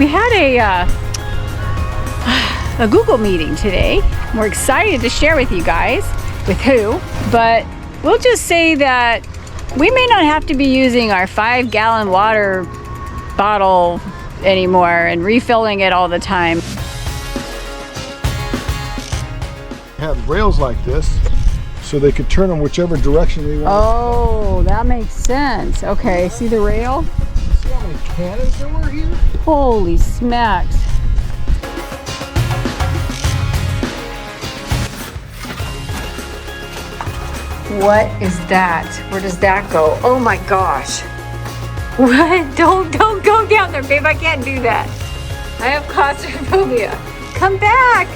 We had a Google meeting today. We're excited to share with you guys with who, but we'll just say that we may not have to be using our 5-gallon water bottle anymore and refilling it all the time. Have rails like this so they could turn them whichever direction they want. Oh, that makes sense. Okay, see the rail? See how many cannons there were here? Holy smacks. What is that? Where does that go? Oh my gosh. What? Don't go down there, babe. I can't do that. I have claustrophobia. Come back.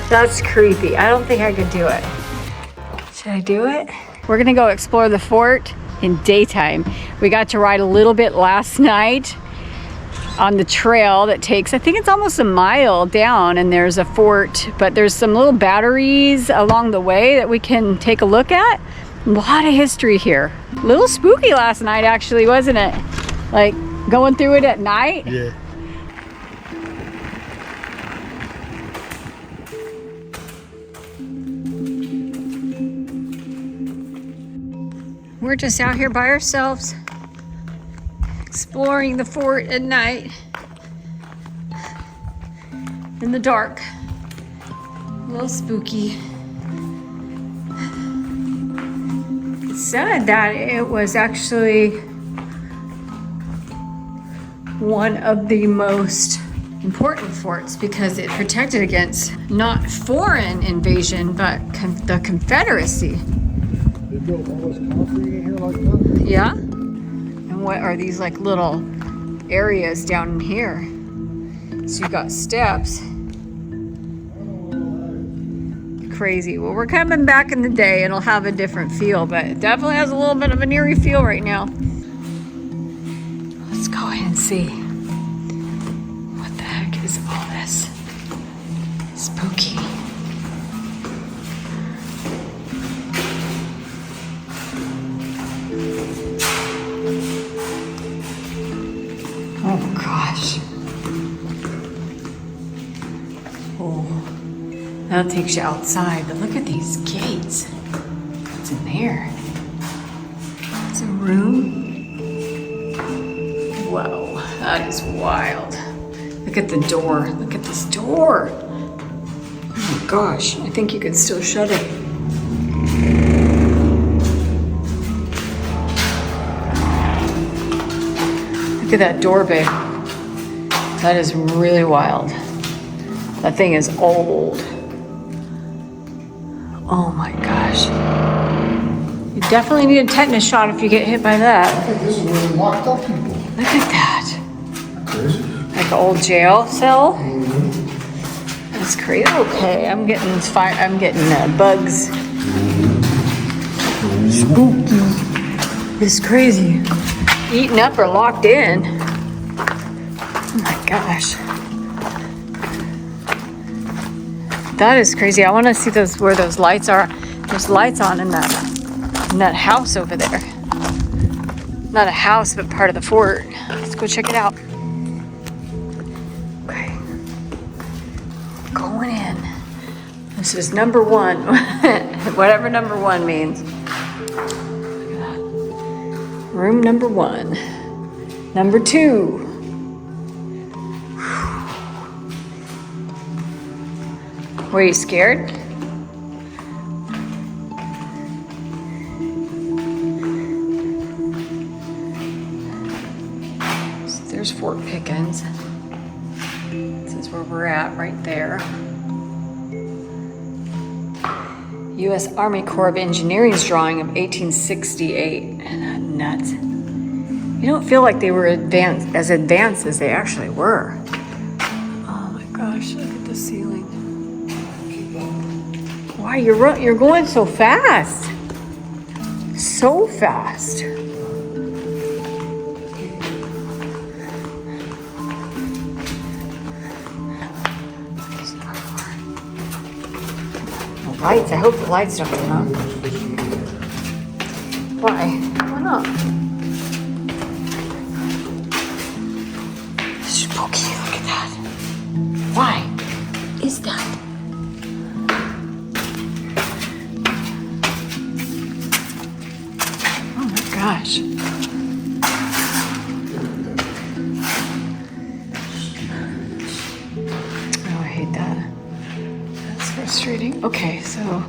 That's creepy. I don't think I could do it. Should I do it? We're gonna go explore the fort in daytime. We got to ride a little bit last night on the trail that takes, I think it's almost a mile down, and there's a fort, but there's some little batteries along the way that we can take a look at. A lot of history here. A little spooky last night actually, wasn't it? Like going through it at night. Yeah. We're just out here by ourselves, exploring the fort at night, in the dark. A little spooky. It said that it was actually one of the most important forts because it protected against not foreign invasion, but the Confederacy. They built all this concrete in here like that? Yeah. And what are these like little areas down in here? So you got steps. Crazy. Well, we're coming back in the day. It'll have a different feel, but it definitely has a little bit of an eerie feel right now. Let's go ahead and see. What the heck is all this? Spooky. Oh gosh. Oh, that takes you outside, but look at these gates. What's in there? It's a room. Whoa, that is wild. Look at the door. Look at this door. Oh my gosh, I think you can still shut it. Look at that door, babe. That is really wild. That thing is old. Oh my gosh. You definitely need a tetanus shot if you get hit by that. I think this is where they locked up people. Look at that. Crazy. Like an old jail cell. That's crazy. Okay, I'm getting bugs. Spooky. It's crazy. Eaten up or locked in. Oh my gosh. That is crazy. I want to see where those lights are. There's lights on in that house over there. Not a house, but part of the fort. Let's go check it out. Okay. Going in. This is number 1. Whatever number 1 means. Room number 1. Number 2. Were you scared? So there's Fort Pickens. This is where we're at, right there. U.S. Army Corps of Engineering's drawing of 1868. And nuts. You don't feel like they were as advanced as they actually were. Oh my gosh, look at the ceiling. Why, you're going so fast. So fast. Lights. I hope the lights don't come on. Why? Why not? Okay, look at that. Why is that? Oh my gosh. Oh, I hate that. That's frustrating. Okay, so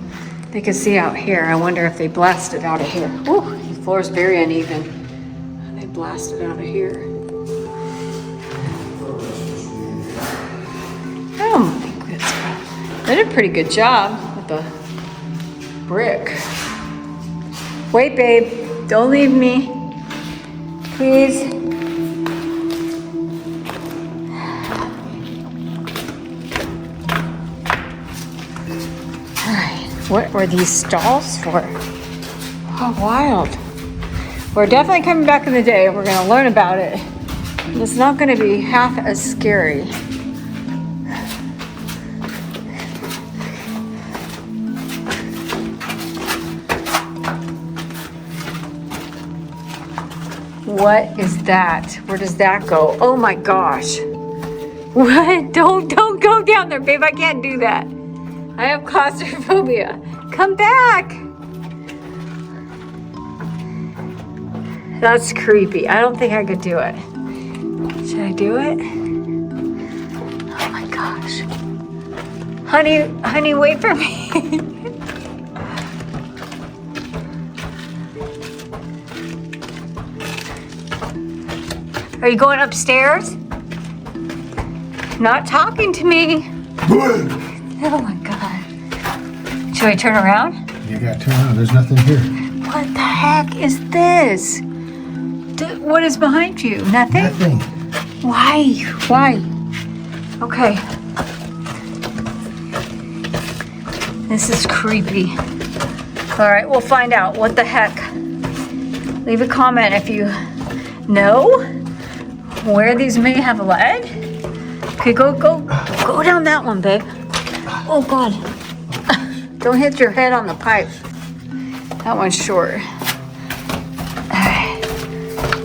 they can see out here. I wonder if they blasted out of here. Ooh, the floor's very uneven. They blasted out of here. Oh my goodness. They did a pretty good job with the brick. Wait, babe. Don't leave me. Please. Alright. What were these stalls for? How wild. We're definitely coming back in the day. We're going to learn about it. It's not going to be half as scary. What is that? Where does that go? Oh my gosh. What? Don't go down there, babe. I can't do that. I have claustrophobia. Come back. That's creepy. I don't think I could do it. Should I do it? Oh my gosh. Honey, wait for me. Are you going upstairs? Not talking to me. Oh my God. Should I turn around? You gotta turn around. There's nothing here. What the heck is this? What is behind you? Nothing? Nothing. Why? Okay. This is creepy. All right, we'll find out. What the heck? Leave a comment if you know where these may have led. Okay, go down that one, babe. Oh God. Don't hit your head on the pipe. That one's short.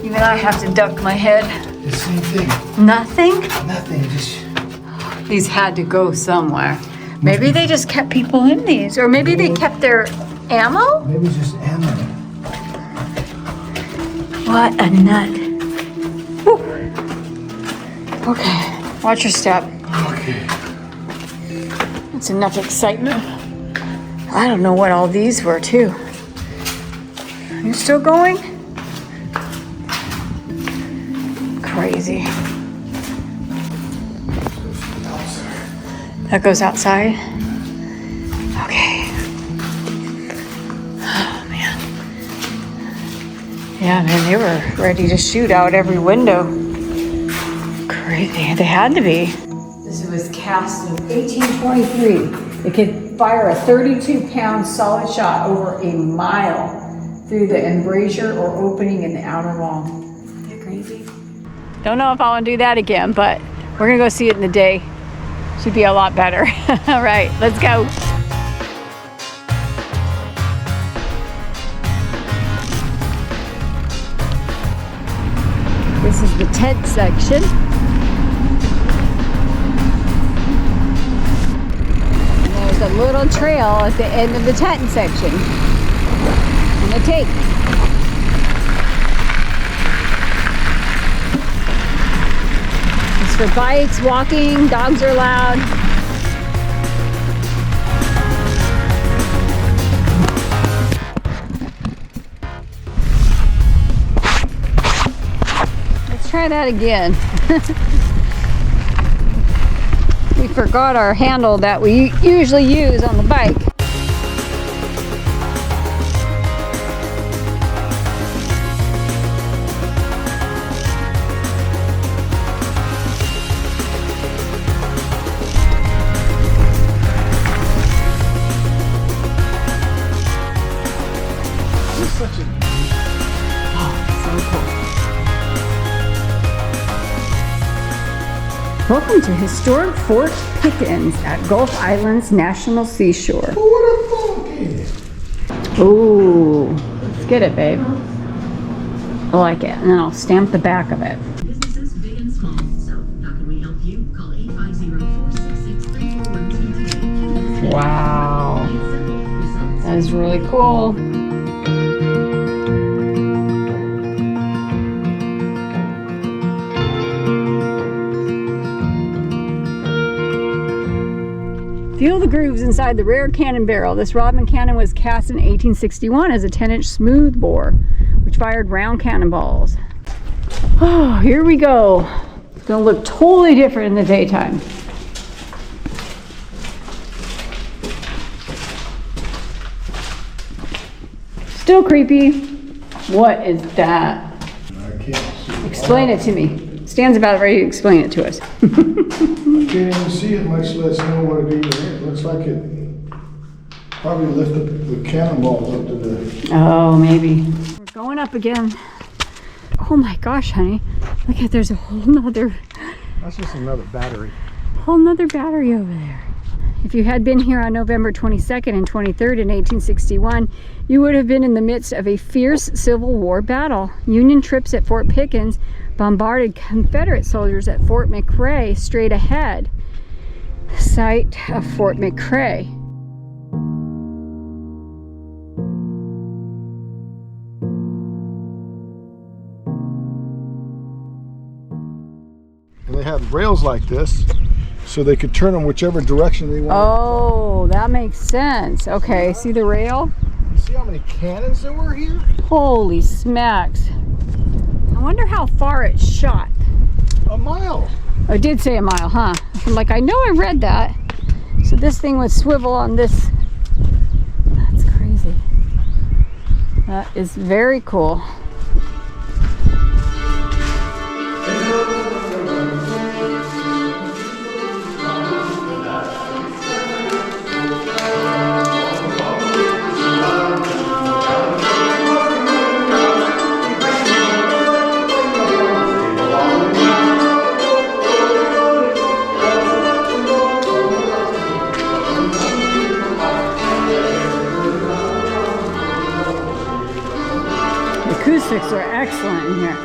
Even I have to duck my head. The same thing. Nothing? Nothing. Just. These had to go somewhere. Maybe they just kept people in these, or maybe they kept their ammo? Maybe just ammo. What a nut. Whew. Okay, watch your step. Okay. That's enough excitement. I don't know what all these were, too. You still going? Crazy. That goes outside? Okay. Oh, man. Yeah, man, they were ready to shoot out every window. Crazy. They had to be. This was cast in 1823. It could fire a 32-pound solid shot over a mile through the embrasure or opening in the outer wall. Isn't that crazy? Don't know if I want to do that again, but we're going to go see it in the day. Should be a lot better. All right, let's go. This is the tent section. And there's a little trail at the end of the tent section. I'm gonna take. It's for bikes, walking, dogs are loud. Let's try that again. We forgot our handle that we usually use on the bike. Welcome to historic Fort Pickens at Gulf Islands National Seashore. Oh, what a funky! Ooh, let's get it, babe. I like it, and then I'll stamp the back of it. Businesses big and small, so how can we Wow. That is really cool. Feel the grooves inside the rare cannon barrel. This Rodman cannon was cast in 1861 as a 10-inch smooth bore, which fired round cannonballs. Oh, here we go. It's gonna look totally different in the daytime. Still creepy. What is that? I can't see. Explain it to me. Stan's about ready to explain it to us. I can't even see it, much less know what it even is. It looks like it probably lifted the cannonballs up to the... Oh, maybe. We're going up again. Oh my gosh, honey. Look at, there's a whole nother battery. over there. If you had been here on November 22nd and 23rd in 1861, you would have been in the midst of a fierce Civil War battle. Union troops at Fort Pickens bombarded Confederate soldiers at Fort McRae straight ahead. Site of Fort McRae. And they had rails like this, so they could turn them whichever direction they wanted. Oh, that makes sense. Okay, see the rail? You see how many cannons there were here? Holy smacks. I wonder how far it shot. A mile. Oh, it did say a mile, huh? I'm like, I know I read that. So this thing would swivel on this. That's crazy. That is very cool. Acoustics are excellent in here.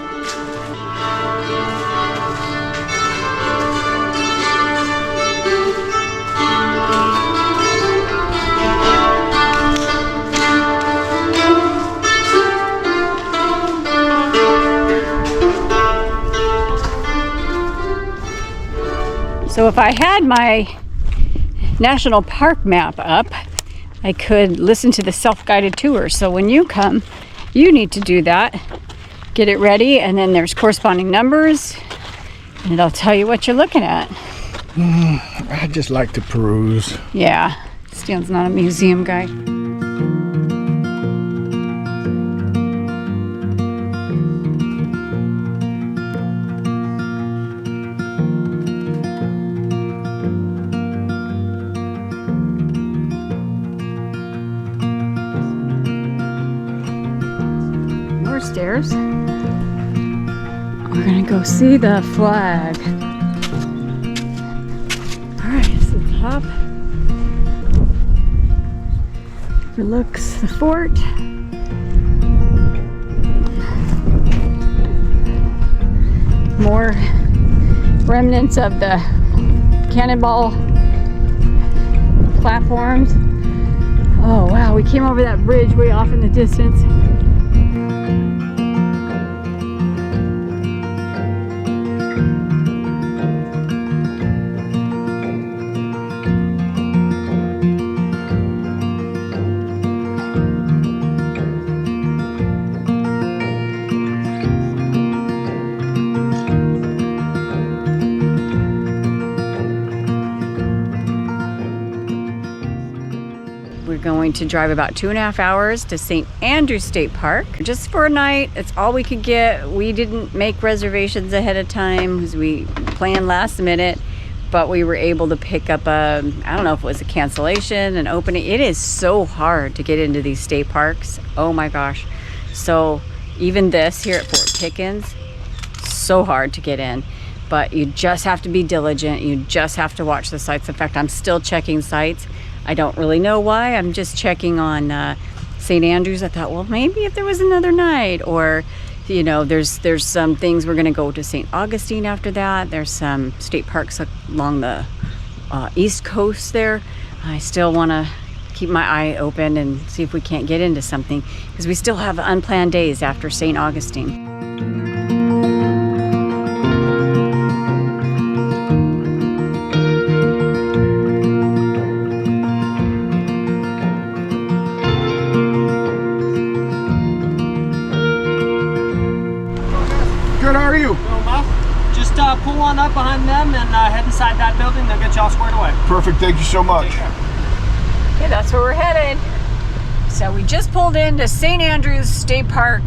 So if I had my national park map up, I could listen to the self-guided tour. So when you come, you need to do that. Get it ready, and then there's corresponding numbers, and it'll tell you what you're looking at. I just like to peruse. Yeah, Stan's not a museum guy. Stairs. We're gonna go see the flag. All right, it's the top. Overlooks the fort. More remnants of the cannonball platforms. Oh wow, we came over that bridge way off in the distance. Going to drive about 2.5 hours to St. Andrews State Park just for a night. It's all we could get. We didn't make reservations ahead of time because we planned last minute, but we were able to pick up a, I don't know if it was a cancellation, an opening. It is so hard to get into these state parks. Oh my gosh. So even this here at Fort Pickens, so hard to get in, but you just have to be diligent. You just have to watch the sites. In fact, I'm still checking sites. I don't really know why. I'm just checking on St. Andrews. I thought, well, maybe if there was another night, or you know, there's some things. We're gonna go to St. Augustine after that. There's some state parks along the East Coast there. I still want to keep my eye open and see if we can't get into something, because we still have unplanned days after St. Augustine. Good, how are you? Just pull on up behind them and head inside that building. They'll get you all squared away. Perfect, thank you so much. Okay, that's where we're headed. So we just pulled into St. Andrews State Park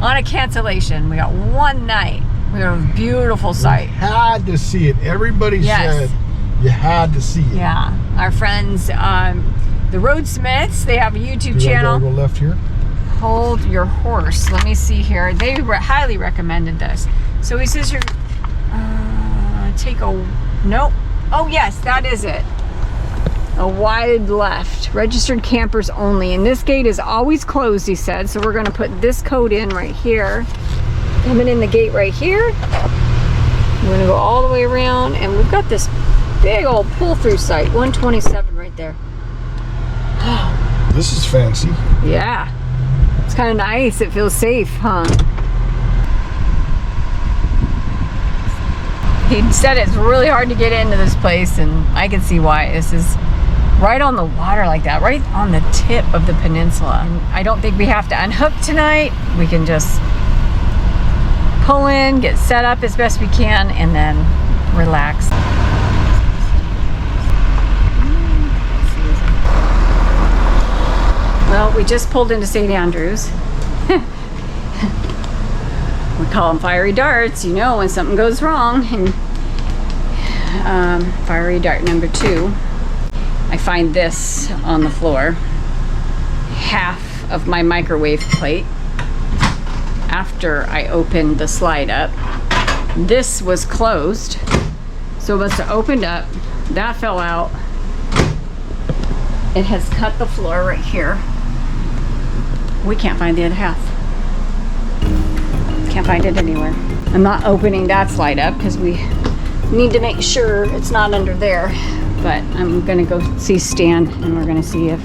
on a cancellation. We got one night. We got a beautiful sight. Had to see it. Everybody said you had to see it. Yeah, our friends, the Roadsmiths, they have a YouTube Do I channel. gotta go left here? Hold your horse. Let me see here. They highly recommended this. So he says you're take a nope. Oh yes, that is it. A wide left. Registered campers only. And this gate is always closed, he said. So we're gonna put this code in right here. Coming in the gate right here. We're gonna go all the way around, and we've got this big old pull-through site. 127 right there. This is fancy. Yeah. It's kind of nice. It feels safe, huh? He said it's really hard to get into this place, and I can see why. This is right on the water like that, right on the tip of the peninsula. And I don't think we have to unhook tonight. We can just pull in, get set up as best we can, and then relax. Well, we just pulled into St. Andrews. We call them fiery darts, you know, when something goes wrong. And fiery dart number 2. I find this on the floor. Half of my microwave plate. After I opened the slide up. This was closed. So it must have opened up. That fell out. It has cut the floor right here. We can't find the other half. Can't find it anywhere. I'm not opening that slide up because we need to make sure it's not under there. But I'm gonna go see Stan, and we're gonna see if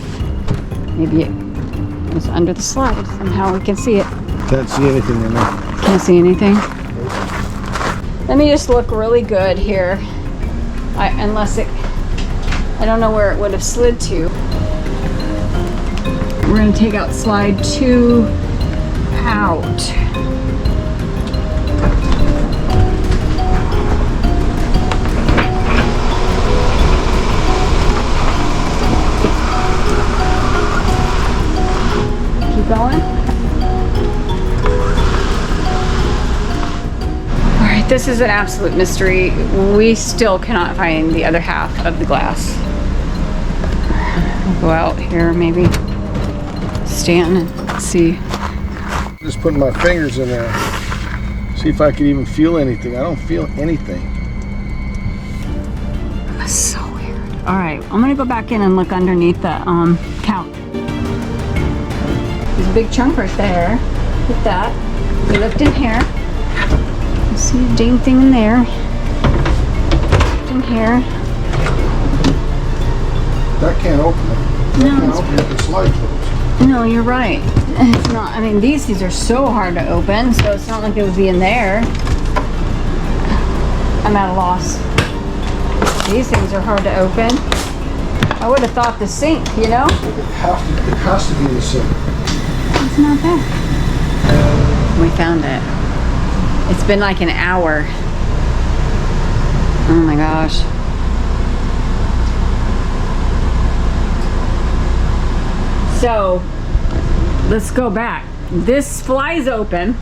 maybe it was under the slide. Somehow we can see it. Can't see anything in there. Can't see anything. Let me just look really good here. Unless it, I don't know where it would have slid to. We're gonna take out slide 2 out. Keep going. All right, this is an absolute mystery. We still cannot find the other half of the glass. We'll go out here maybe. Stand and see. Just putting my fingers in there. See if I could even feel anything. I don't feel anything. That's so weird. All right, I'm gonna go back in and look underneath the couch. There's a big chunk right there. Hit that. We looked in here. You see a dang thing in there. Looked in here. That can't open it. That can't open it. The slide closed. No, you're right. It's not. I mean, these are so hard to open, so it's not like it would be in there. I'm at a loss. These things are hard to open. I would have thought the sink, you know? It has to be the sink. It's not there. We found it. It's been like an hour. Oh my gosh. So, let's go back. This flies open.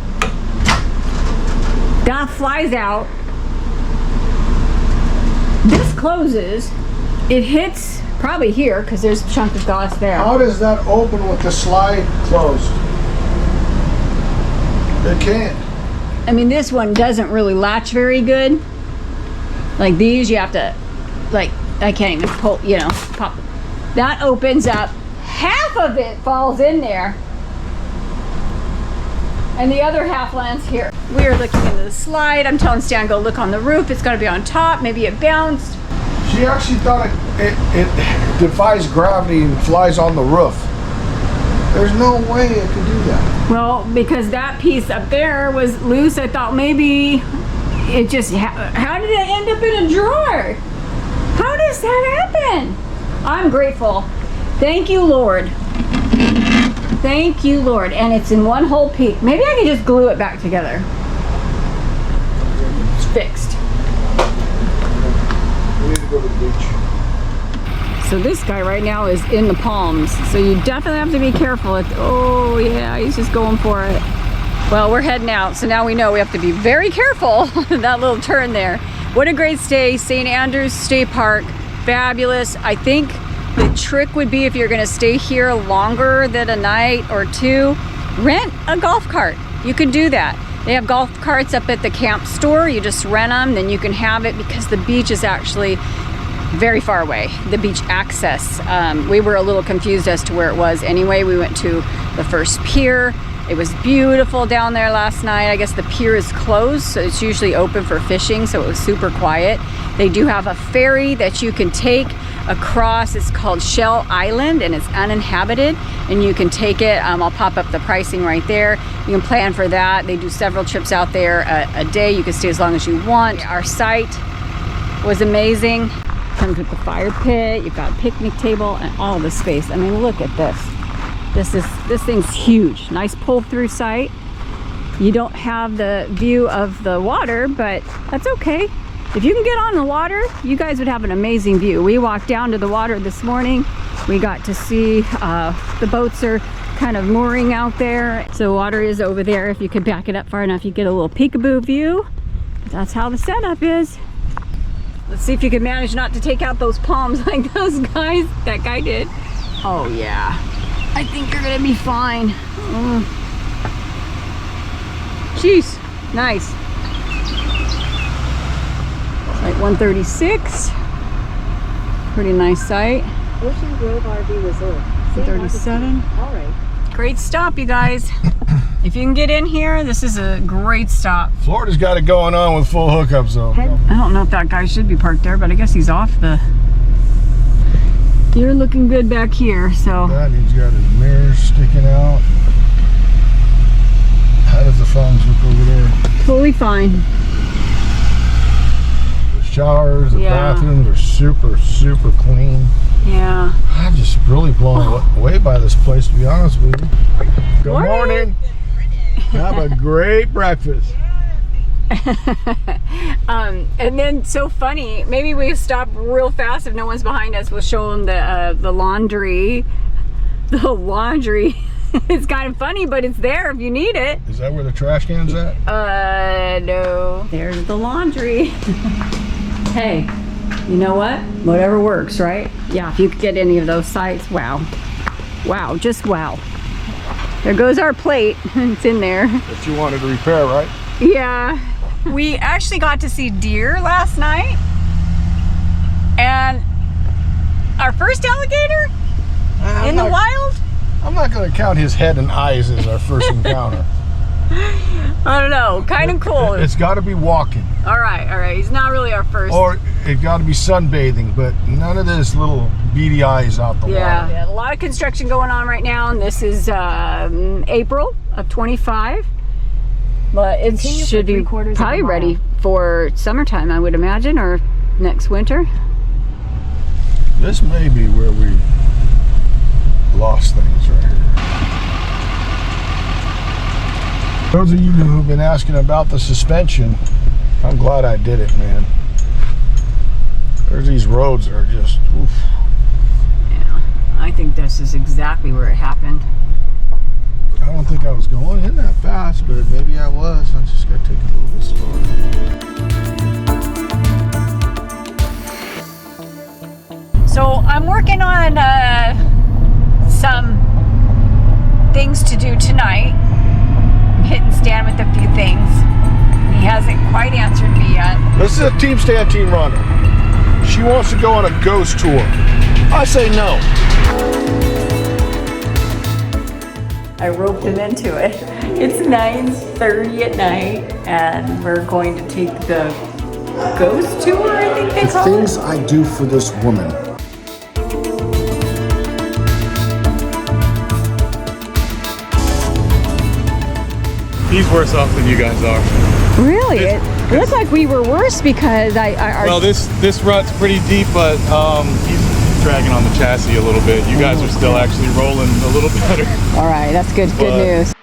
That flies out. This closes. It hits probably here because there's a chunk of glass there. How does that open with the slide closed? It can't. I mean, this one doesn't really latch very good. Like these, you have to, like, I can't even pull, you know, pop. That opens up. Half of it falls in there. And the other half lands here. We are looking into the slide. I'm telling Stan, go look on the roof. It's gotta be on top. Maybe it bounced. She actually thought it defies gravity and flies on the roof. There's no way it could do that. Well, because that piece up there was loose, I thought maybe it just, how did it end up in a drawer? How does that happen? I'm grateful. Thank you, Lord. Thank you, Lord. And it's in one whole piece. Maybe I can just glue it back together. It's fixed. We need to go to the beach. So this guy right now is in the palms. So you definitely have to be careful. Oh yeah, he's just going for it. Well, we're heading out. So now we know we have to be very careful. That little turn there. What a great stay. St. Andrews State Park. Fabulous. I think the trick would be, if you're gonna stay here longer than a night or two, rent a golf cart. You can do that. They have golf carts up at the camp store. You just rent them, then you can have it, because the beach is actually very far away, the beach access. We were a little confused as to where it was. Anyway, we went to the first pier. It was beautiful down there last night. I guess the pier is closed, so it's usually open for fishing, so it was super quiet. They do have a ferry that you can take across. It's called Shell Island, and it's uninhabited, and you can take it. I'll pop up the pricing right there. You can plan for that. They do several trips out there a day. You can stay as long as you want. Our site was amazing. Comes with the fire pit, you've got a picnic table, and all the space. I mean, look at this. This thing's huge. Nice pull-through site. You don't have the view of the water, but that's okay. If you can get on the water, you guys would have an amazing view. We walked down to the water this morning. We got to see the boats are kind of mooring out there. So water is over there. If you could back it up far enough, you get a little peekaboo view. That's how the setup is. Let's see if you can manage not to take out those palms like those guys, that guy did. Oh yeah, I think you're gonna be fine. Jeez, nice. Site 136, pretty nice site. Ocean Grove RV Resort. 137. All right. Great stop, you guys. If you can get in here, this is a great stop. Florida's got it going on with full hookups though. I don't know if that guy should be parked there, but I guess he's off the... You're looking good back here, so... That, he's got his mirrors sticking out. How does the phones look over there? Totally fine. The showers, the bathrooms are super, super clean. Yeah. I'm just really blown away by this place, to be honest with you. Good morning. Have a great breakfast. And then, so funny, maybe we stop real fast if no one's behind us. We'll show them the laundry. The laundry. It's kind of funny, but it's there if you need it. Is that where the trash can's at? No. There's the laundry. Hey, you know what? Whatever works, right? Yeah, if you could get any of those sites, wow. Wow, just wow. There goes our plate. It's in there. That you wanted to repair, right? Yeah. We actually got to see deer last night. And our first alligator in the wild. I'm not going to count his head and eyes as our first encounter. I don't know, kind of cool. It's got to be walking. All right. He's not really our first. Or it got to be sunbathing, but none of this little beady eyes out the water. Yeah, a lot of construction going on right now, and this is April of 25. But it should be probably ready for summertime, I would imagine, or next winter. This may be where we lost things right here. Those of you who've been asking about the suspension, I'm glad I did it, man. There's these roads that are just, oof. Yeah, I think this is exactly where it happened. I don't think I was going in that fast, but maybe I was. I just got to take it a little bit slower. So I'm working on some things to do tonight. I'm hitting Stan with a few things. He hasn't quite answered me yet. This is a Team Stan, Team Rhonda. She wants to go on a ghost tour. I say no. I roped him into it. It's 9:30 at night, and we're going to take the ghost tour, I think they The call things it. I do for this woman. He's worse off than you guys are. Really? It looked like we were worse because Well, this rut's pretty deep, but he's dragging on the chassis a little bit. You guys are still actually rolling a little better. All right, that's good. Good news.